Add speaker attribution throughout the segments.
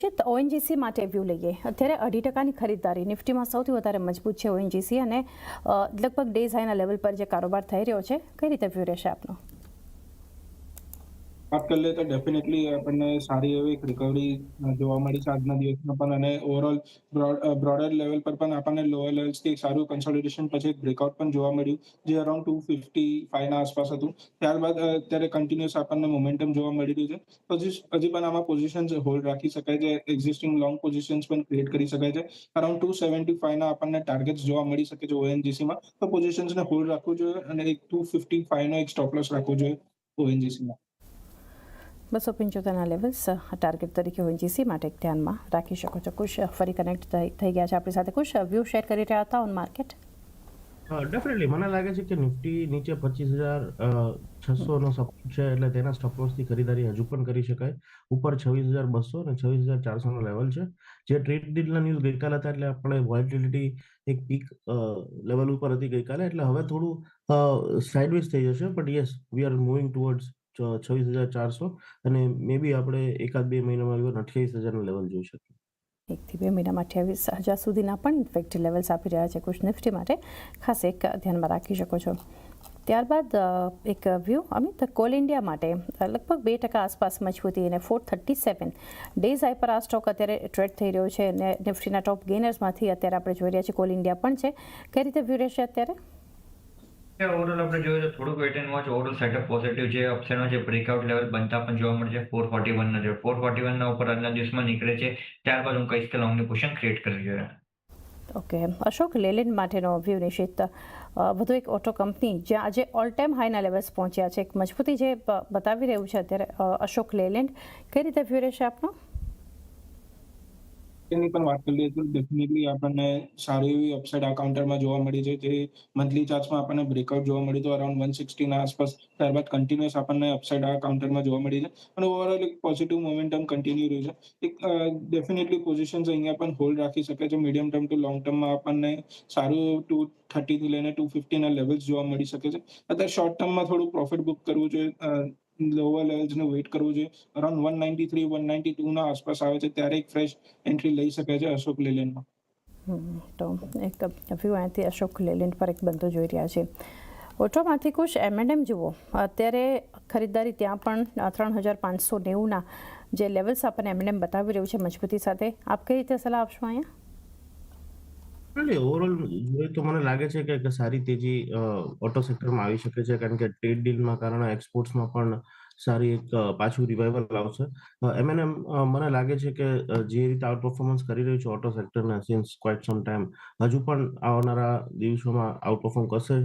Speaker 1: ONGC માટે view લઈએ. અત્યારે 2.5% ખરીદદારી નિફ્ટીમાં સૌથી વધારે મજબૂત છે ઓએનજીસી અને લગભગ ડેઝ હાઈના લેવલ પર જે કારોબાર થઈ રહ્યો છે, કઈ રીતે વ્યૂ રહેશે આપનો?
Speaker 2: વાત કરી લે તો ડેફિનેટલી આપણને સારી એવી એક રિકવરી જોવા મળી છે આજના દિવસમાં પણ, અને ઓવરઓલ બ્રોડર લેવલ પર પણ આપણને લોઅર લેવલ્સથી એક સારું કન્સોલિડેશન પછી એક બ્રેકઆઉટ પણ જોવા મળ્યું, જે અરાઉન્ડ 255 આસપાસ હતું. ત્યારબાદ અત્યારે કન્ટિન્યુઅસ આપણને મોમેન્ટમ જોવા મળી રહ્યું છે. પછી હજી પણ આમાં પોઝિશન્સ હોલ્ડ રાખી શકાય છે, એક્ઝિસ્ટિંગ લોંગ પોઝિશન્સ પણ ક્રિએટ કરી શકાય છે. અરાઉન્ડ 275 ના આપણને ટાર્ગેટ્સ જોવા મળી શકે છે ઓએનજીસીમાં, તો પોઝિશન્સને હોલ્ડ રાખવું જોઈએ અને એક 255 નો એક સ્ટોપ લોસ રાખવો જોઈએ ઓએનજીસીમાં.
Speaker 1: 275ના લેવલ્સ ટાર્ગેટ તરીકે ઓએનજીસી માટે ધ્યાનમાં રાખી શકો છો. કુશ ફરી કનેક્ટ થઈ ગયા છે આપણી સાથે. કુશ વ્યૂ શેર કરી રહ્યા હતા ઓન માર્કેટ.
Speaker 3: ડેફિનેટલી મને લાગે છે કે નિફ્ટી નીચે 25,600 નો સપોર્ટ છે, એટલે તેના સ્ટોપ લોસથી ખરીદારી હજુ પણ કરી શકાય. ઉપર 26,200 અને 26,400 નો લેવલ છે. જે ટ્રેડ ડીલના ન્યૂઝ ગઈકાલે હતા, એટલે આપણે વોલેટિલિટી એક પીક લેવલ ઉપર હતી ગઈકાલે, એટલે હવે થોડું સાઇડવેઝ થઈ જશે. But yes, we are moving towards 26,400 અને મે બી આપણે એકાદ બે મહિનામાં 28,000 નો લેવલ જોઈ શકીએ.
Speaker 1: 1 થી 2 મહિનામાં 28,000 સુધીના પણ ઇન્ફેક્ટ લેવલ્સ આપી રહ્યા છે કુશ નિફ્ટી માટે, ખાસ એક ધ્યાનમાં રાખી શકો છો. ત્યારબાદ એક વ્યૂ અમિત, કોલ ઇન્ડિયા માટે લગભગ 2% આસપાસ મજબૂતી અને 437 ડેઝ હાઈ પર આ સ્ટોક અત્યારે ટ્રેડ થઈ રહ્યો છે અને નિફ્ટીના ટોપ ગેનર્સમાંથી અત્યારે આપણે જોઈ રહ્યા છીએ કોલ ઇન્ડિયા પણ છે. કઈ રીતે વ્યૂ રહેશે અત્યારે?
Speaker 4: ઓવરઓલ આપણે જોઈએ તો થોડુંક wait and watch, overall setup positive છે. અપસાઇડમાં જે બ્રેકઆઉટ લેવલ બનતા પણ જોવા મળે છે 441 ના, 441 ના ઉપર આજના દિવસમાં નીકળે છે, ત્યારબાદ હું કહીશ કે લોંગની પોઝિશન ક્રિએટ કરવી જોઈએ.
Speaker 1: ઓકે, અશોક લેલેન્ડ માટેનો વ્યૂ નિશ્ચિત. વધુ એક ઓટો કંપની જે આજે ઓલ ટાઈમ હાઈના લેવલ્સ પહોંચ્યા છે, એક મજબૂતી જે બતાવી રહ્યું છે અત્યારે અશોક લેલેન્ડ, કઈ રીતે વ્યૂ રહેશે આપનો?
Speaker 2: એની પણ વાત કરીએ તો ડેફિનેટલી આપણને સારી એવી અપસાઇડ આ કાઉન્ટરમાં જોવા મળી છે, જે મંથલી ચાર્ટ્સમાં આપણને બ્રેકઆઉટ જોવા મળ્યું હતું અરાઉન્ડ 160 ના આસપાસ. ત્યારબાદ કન્ટિન્યુઅસ આપણને અપસાઇડ આ કાઉન્ટરમાં જોવા મળી છે અને ઓવરઓલ એક પોઝિટિવ મોમેન્ટમ કન્ટિન્યુ રહ્યું છે. એક ડેફિનેટલી પોઝિશન્સ અહીંયા પણ હોલ્ડ રાખી શકે છે. મીડિયમ ટર્મ ટુ લોંગ ટર્મમાં આપણને સારું 230 થી લઈને 250 ના લેવલ્સ જોવા મળી શકે છે. અત્યારે શોર્ટ ટર્મમાં થોડું પ્રોફિટ બુક કરવું જોઈએ, લોઅર લેવલ્સને વેઇટ કરવું જોઈએ. અરાઉન્ડ 193 192 ના આસપાસ આવે છે ત્યારે એક ફ્રેશ એન્ટ્રી લઈ શકે છે અશોક લેલેન્ડમાં.
Speaker 1: તો એક વ્યૂ અહીંથી અશોક લેલેન્ડ પર એક બનતો જોઈ રહ્યા છે. ઓટોમાંથી કુશ M&M જુઓ, અત્યારે ખરીદદારી ત્યાં પણ 3,590ના જે લેવલ્સ આપણને M&M બતાવી રહ્યું છે મજબૂતી સાથે, આપ કઈ રીતે સલાહ આપશો અહીંયા?
Speaker 3: ઓવરઓલ જોઈએ તો મને લાગે છે કે સારી તેજી ઓટો સેક્ટરમાં આવી શકે છે, કારણ કે ટ્રેડ ડીલના કારણે એક્સપોર્ટ્સમાં પણ સારી એક પાછું રિવાઇવલ આવશે. M&M મને લાગે છે કે જે રીતે આઉટ પરફોર્મન્સ કરી રહ્યું છે ઓટો સેક્ટરને સિન્સ ક્વાઇટ સમ ટાઈમ, હજુ પણ આવનારા દિવસોમાં આઉટ પરફોર્મ કરશે.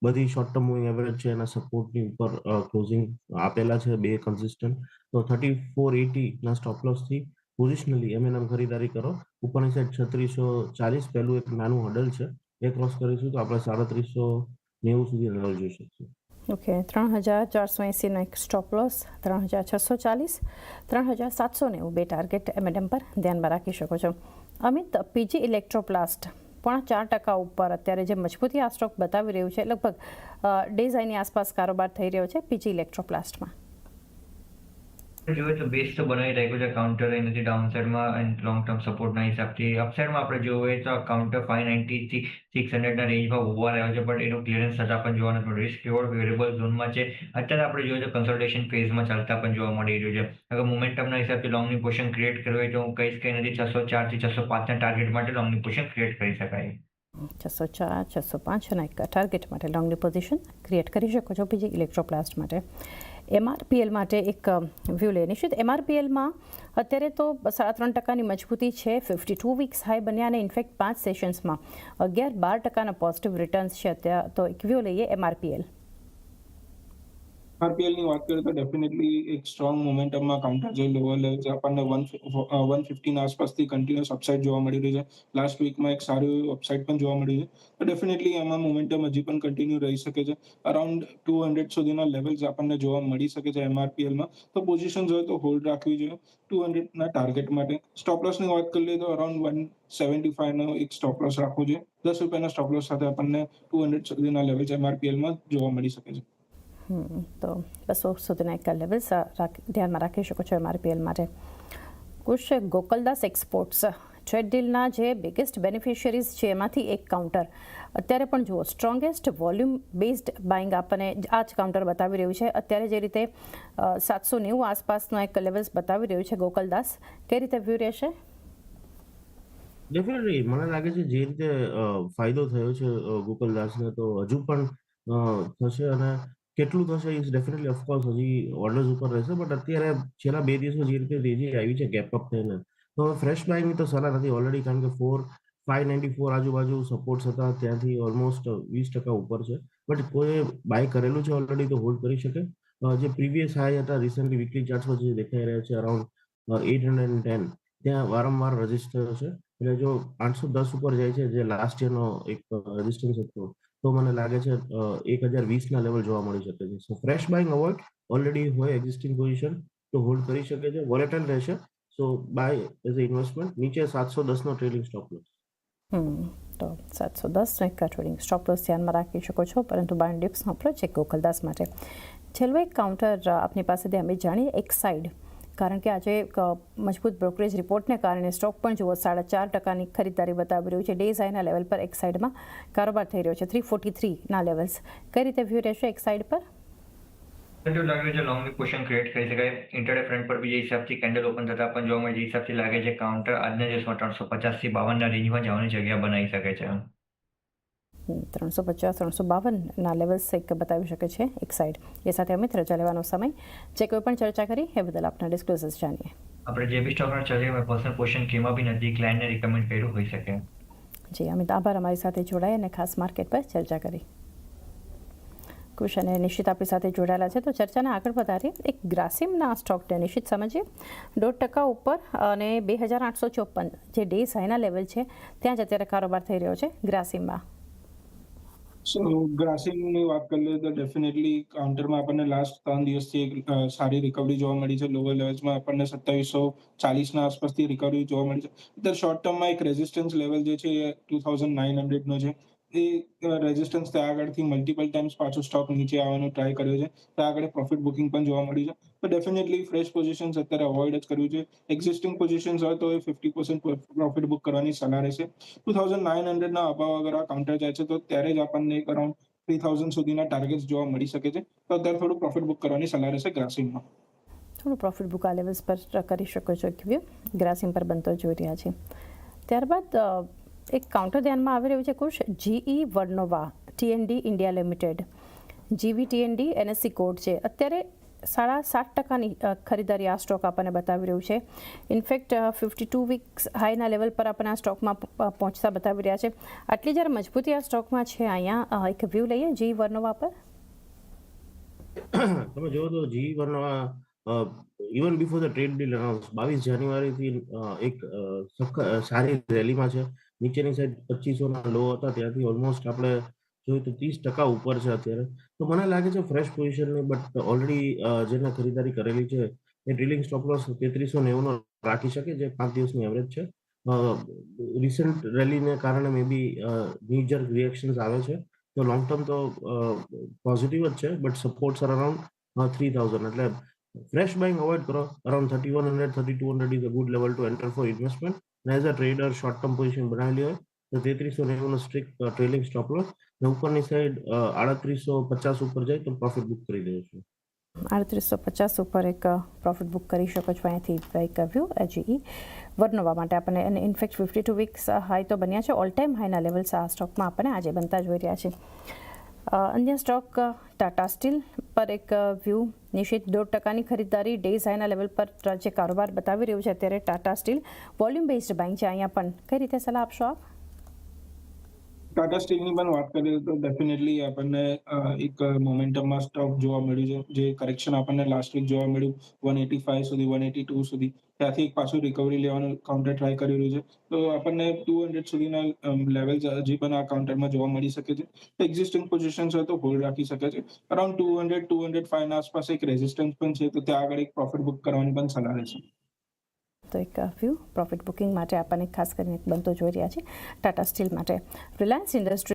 Speaker 3: બધી શોર્ટ ટર્મ મૂવિંગ એવરેજ છે એના સપોર્ટની ઉપર ક્લોઝિંગ આપેલા છે, બે કન્સિસ્ટન્ટ. તો 3480 ના સ્ટોપ લોસથી પોઝિશનલી M&M ખરીદારી કરો. ઉપરની સાઈડ 3640 પહેલું એક નાનું હડલ છે, એ ક્રોસ કરીશું તો આપણે 3790 સુધી લેવલ જોઈ શકીએ.
Speaker 1: ઓકે, 3,480નો એક સ્ટોપ લોસ, 3,640, 3,790 બે ટાર્ગેટ M&M પર ધ્યાનમાં રાખી શકો છો. અમિત, પીજી ઇલેક્ટ્રોપ્લાસ્ટ 4% ઉપર અત્યારે જે મજબૂતી આ સ્ટોક બતાવી રહ્યું છે, લગભગ ડેઝ હાઈની આસપાસ કારોબાર થઈ રહ્યો છે પીજી ઇલેક્ટ્રોપ્લાસ્ટમાં.
Speaker 4: જોઈએ તો બેઝ તો બનાવી રાખ્યું છે કાઉન્ટર એનાથી ડાઉનસાઇડમાં એન્ડ લોંગ ટર્મ સપોર્ટના હિસાબથી. અપસાઇડમાં આપણે જોઈએ તો કાઉન્ટર 590 થી 600 ના રેન્જમાં ઉભા રહ્યો છે, બટ એનું ક્લિયરન્સ થતા પણ જોવા નથી મળ્યું. રિસ્ક રિવોર્ડ વેરિયેબલ ઝોનમાં છે. અત્યારે આપણે જોઈએ તો કન્સલ્ટેશન ફેઝમાં ચાલતા પણ જોવા મળી રહ્યું છે. અગર મોમેન્ટમના હિસાબથી લોંગની પોઝિશન ક્રિએટ કરવી હોય તો હું કહીશ કે એનાથી 604 થી 605 ના ટાર્ગેટ માટે લોંગની પોઝિશન ક્રિએટ કરી શકાય.
Speaker 1: 604, 605 અને એક ટાર્ગેટ માટે લોંગની પોઝિશન ક્રિએટ કરી શકો છો પીજી ઇલેક્ટ્રોપ્લાસ્ટ માટે. MRPL માટે એક વ્યૂ લે નિશ્ચિત. MRPLમાં અત્યારે તો 3.5%ની મજબૂતી છે, 52 વીક્સ હાઈ બન્યા અને ઇનફેક્ટ 5 સેશન્સમાં 11-12%ના પોઝિટિવ રિટર્ન્સ છે અત્યારે. તો એક વ્યૂ લઈએ MRPL.
Speaker 2: આરપીએલની વાત કરીએ તો ડેફિનેટલી એક સ્ટ્રોંગ મોમેન્ટમમાં કાઉન્ટર જે લોઅર લેવલ આપણને 150 ના આસપાસથી કન્ટિન્યુઅસ અપસાઇડ જોવા મળી રહી છે. લાસ્ટ વીકમાં એક સારું એવું અપસાઇડ પણ જોવા મળ્યું છે. તો ડેફિનેટલી એમાં મોમેન્ટમ હજી પણ કન્ટિન્યુ રહી શકે છે. અરાઉન્ડ 200 સુધીના લેવલ્સ આપણને જોવા મળી શકે છે MRPLમાં. તો પોઝિશન જોઈએ તો હોલ્ડ રાખવી જોઈએ 200ના ટાર્ગેટ માટે. સ્ટોપ લોસની વાત કરીએ તો અરાઉન્ડ 175નો એક સ્ટોપ લોસ રાખવો જોઈએ. ₹10 સ્ટોપ લોસ સાથે આપણને 200 સુધીના લેવલ્સ MRPLમાં જોવા મળી શકે છે.
Speaker 1: તો 200 સુધીના એક લેવલ્સ ધ્યાનમાં રાખી શકો છો MRPL માટે. કુશ ગોકલદાસ એક્સપોર્ટ્સ ટ્રેડ ડીલના જે બિગેસ્ટ બેનિફિશિયરીઝ છે એમાંથી એક કાઉન્ટર અત્યારે પણ જુઓ સ્ટ્રોંગેસ્ટ વોલ્યુમ બેઝડ બાઇંગ આપણને આ જ કાઉન્ટર બતાવી રહ્યું છે. અત્યારે જે રીતે 790 આસપાસનો એક લેવલ્સ બતાવી રહ્યું છે ગોકલદાસ, કઈ રીતે વ્યૂ રહેશે?
Speaker 3: ડેફિનેટલી મને લાગે છે જે રીતે ફાયદો થયો છે ગોકુલદાસને તો હજુ પણ થશે, અને કેટલું થશે ઇઝ ડેફિનેટલી ઓફકોર્સ હજી ઓર્ડર્સ ઉપર રહેશે. બટ અત્યારે છેલ્લા 2 દિવસમાં જે રીતે તેજી આવી છે ગેપ અપ થઈને, તો હવે ફ્રેશ બાયની તો સલાહ નથી ઓલરેડી, કારણ કે 594 આજુબાજુ સપોર્ટ્સ હતા, ત્યાંથી ઓલમોસ્ટ 20% ઉપર છે. બટ કોઈ બાય કરેલું છે ઓલરેડી તો હોલ્ડ કરી શકે. જે પ્રીવિયસ હાઈ હતા રિસેન્ટલી વીકલી ચાર્ટ્સમાં જે દેખાઈ રહ્યા છે અરાઉન્ડ 810, ત્યાં વારંવાર રજિસ્ટ થયો છે. એટલે જો 810 ઉપર જાય છે જે લાસ્ટ યરનો એક રેઝિસ્ટન્સ હતો, તો મને લાગે છે 1020 ના લેવલ જોવા મળી શકે છે. સો ફ્રેશ બાઇંગ અવોઇડ, ઓલરેડી હોય એક્ઝિસ્ટિંગ પોઝિશન તો હોલ્ડ કરી શકે છે. વોલેટાઇલ રહેશે, so bye as a investment. નીચે 710 નો ટ્રેડિંગ સ્ટોપ લોસ.
Speaker 1: તો 710 નો એક ટ્રેડિંગ સ્ટોપ લોસ ધ્યાનમાં રાખી શકો છો, પરંતુ બાય ડિપ્સનો અપ્રોચ છે ગોકલદાસ માટે. છેલ્લો એક કાઉન્ટર આપની પાસેથી અમે જાણીએ એક્સાઇડ, કારણ કે આજે મજબૂત બ્રોકરેજ રિપોર્ટને કારણે સ્ટોક પણ જુઓ 4.5%ની ખરીદારી બતાવી રહ્યું છે. ડેઝ હાઈના લેવલ પર એક્સાઇડમાં કારોબાર થઈ રહ્યો છે 343ના લેવલ્સ. કઈ રીતે વ્યૂ રહેશે એક્સાઇડ પર?
Speaker 4: મને તો લાગે છે લોંગ પોઝિશન ક્રિએટ કરી શકાય. ઇન્ટરડે ફ્રન્ટ પર બી જે હિસાબથી કેન્ડલ ઓપન થતા પણ જોવા મળે, જે હિસાબથી લાગે છે કાઉન્ટર આજના દિવસમાં 350 થી 52 ના રેન્જમાં જવાની જગ્યા બનાવી શકે છે.
Speaker 1: 350-352ના લેવલ્સ એક બતાવી શકે છે એક્સાઇડ. એ સાથે અમિત રજા લેવાનો સમય. જે કોઈ પણ ચર્ચા કરી એ બદલ આપના ડિસ્ક્લોઝર્સ જાણીએ.
Speaker 4: આપણે જે બી સ્ટોકના ચર્ચા મેં પર્સનલ પોઝિશન કેમાં બી નથી, ક્લાયન્ટને રિકમેન્ડ કર્યું હોઈ શકે.
Speaker 1: જી અમિત, આભાર અમારી સાથે જોડાયા અને ખાસ માર્કેટ પર ચર્ચા કરી. કુશ અને નિશિત આપણી સાથે જોડાયેલા છે, તો ચર્ચાને આગળ વધારીએ. એક ગ્રાસિમના સ્ટોકને નિશિત સમજીએ. 1.5% ઉપર અને 2854 જે ડેઝ હાઈના લેવલ છે ત્યાં જ અત્યારે કારોબાર થઈ રહ્યો છે ગ્રાસિમમાં.
Speaker 2: સો ગ્રાસિમની વાત કરીએ તો ડેફિનેટલી કાઉન્ટરમાં આપણને લાસ્ટ 3 દિવસથી એક સારી રિકવરી જોવા મળી છે. લોઅર લેવલ્સમાં આપણને 2740 ના આસપાસથી રિકવરી જોવા મળી છે. અત્યારે શોર્ટ ટર્મમાં એક રેઝિસ્ટન્સ લેવલ જે છે એ 2900 નો છે. એ રેઝિસ્ટન્સ ત્યાં આગળથી મલ્ટિપલ ટાઈમ્સ પાછો સ્ટોક નીચે આવવાનો ટ્રાય કર્યો છે. ત્યાં આગળ પ્રોફિટ બુકિંગ પણ જોવા મળ્યું છે. તો ડેફિનેટલી ફ્રેશ પોઝિશન્સ અત્યારે અવોઇડ જ કરવું છે. એક્ઝિસ્ટિંગ પોઝિશન્સ હોય તો એ 50% પ્રોફિટ બુક કરવાની સલાહ રહેશે. 2900 ના અભાવ અગર આ કાઉન્ટર જાય છે તો ત્યારે જ આપણને એક અરાઉન્ડ 3000 સુધીના ટાર્ગેટ્સ જોવા મળી શકે છે. તો અત્યારે થોડું પ્રોફિટ બુક કરવાની સલાહ રહેશે ગ્રાસિમમાં.
Speaker 1: થોડું પ્રોફિટ બુક આ લેવલ્સ પર કરી શકો છો વ્યૂ. ગ્રાસિમ પર બનતો જોઈ રહ્યા છે. ત્યારબાદ એક કાઉન્ટર ધ્યાનમાં આવી રહ્યું છે કુશ, જીઈ વર્નોવા ટીએનડી ઇન્ડિયા લિમિટેડ. જીવી ટીએનડી એનએસસી કોડ છે. અત્યારે 7.5%ની ખરીદારી આ સ્ટોક આપણને બતાવી રહ્યું છે. ઇનફેક્ટ 52 વીક્સ હાઈના લેવલ પર આપણને આ સ્ટોકમાં પહોંચતા બતાવી રહ્યા છે. આટલી જ્યારે મજબૂતી આ સ્ટોકમાં છે, અહીંયા એક વ્યૂ લઈએ જીઈ વર્નોવા પર.
Speaker 3: તમે જોવો તો GE Vernova even before the trade deal announce 22 જાન્યુઆરીથી એક સારી રેલીમાં છે. નીચેની સાઈડ 2500 ના લો હતા, ત્યાંથી ઓલમોસ્ટ આપણે જોઈએ તો 30% ઉપર છે અત્યારે. તો મને લાગે છે ફ્રેશ પોઝિશનની, બટ ઓલરેડી જેને ખરીદારી કરેલી છે એ ટ્રેલિંગ સ્ટોપ લોસ 3390 નો રાખી શકે, જે 5 દિવસની એવરેજ છે. રિસન્ટ રેલીને કારણે મે બી નીજર રિએક્શન્સ આવે છે, તો લોંગ ટર્મ તો પોઝિટિવ જ છે. બટ સપોર્ટ્સ આર અરાઉન્ડ 3000, એટલે ફ્રેશ બાઇંગ અવોઇડ કરો. Around 3100-3200 is a good level two enter for investment. As a trader short term position બનાવેલી હોય તો 3390 નો સ્ટ્રિક્ટ ટ્રેલિંગ સ્ટોપ લોસ, ને ઉપરની સાઈડ 3850 ઉપર જાય તો પ્રોફિટ બુક કરી દેવો છે.
Speaker 1: 3850 ઉપર એક પ્રોફિટ બુક કરી શકો છો અહીંથી એક વ્યૂ જીઈ વર્નોવા માટે. આપણને અને ઇનફેક્ટ 52 વીક્સ હાઈ તો બન્યા છે. ઓલ ટાઈમ હાઈના લેવલ્સ આ સ્ટોકમાં આપણને આજે બનતા જોઈ રહ્યા છે. અન્ય સ્ટોક ટાટા સ્ટીલ પર એક વ્યૂ નિશ્ચિત 1.5%ની ખરીદારી ડેઝ હાઈના લેવલ પર જે કારોબાર બતાવી રહ્યું છે અત્યારે Tata steel. Volume based buying છે અહીંયા પણ. કઈ રીતે સલાહ આપશો આપ?
Speaker 2: ટાટા સ્ટીલની પણ વાત કરીએ તો ડેફિનેટલી આપણને એક મોમેન્ટમમાં સ્ટોક જોવા મળ્યું છે. જે કરેક્શન આપણને લાસ્ટ વીક જોવા મળ્યું 185 સુધી, 182 સુધી, ત્યાંથી એક પાછું રિકવરી લેવાનું કાઉન્ટર ટ્રાય કરી રહ્યું છે. તો આપણને 200 સુધીના લેવલ હજી પણ આ કાઉન્ટરમાં જોવા મળી શકે છે. એક્ઝિસ્ટિંગ પોઝિશન્સ હોય તો હોલ્ડ રાખી શકે છે. અરાઉન્ડ 200-205 ના આસપાસ એક રેઝિસ્ટન્સ પણ છે, તો ત્યાં આગળ એક પ્રોફિટ બુક કરવાની પણ સલાહ રહેશે.
Speaker 1: તો એક વ્યૂ પ્રોફિટ બુકિંગ માટે આપણને ખાસ કરીને બનતો જોઈ રહ્યા છે ટાટા સ્ટીલ માટે. Reliance industry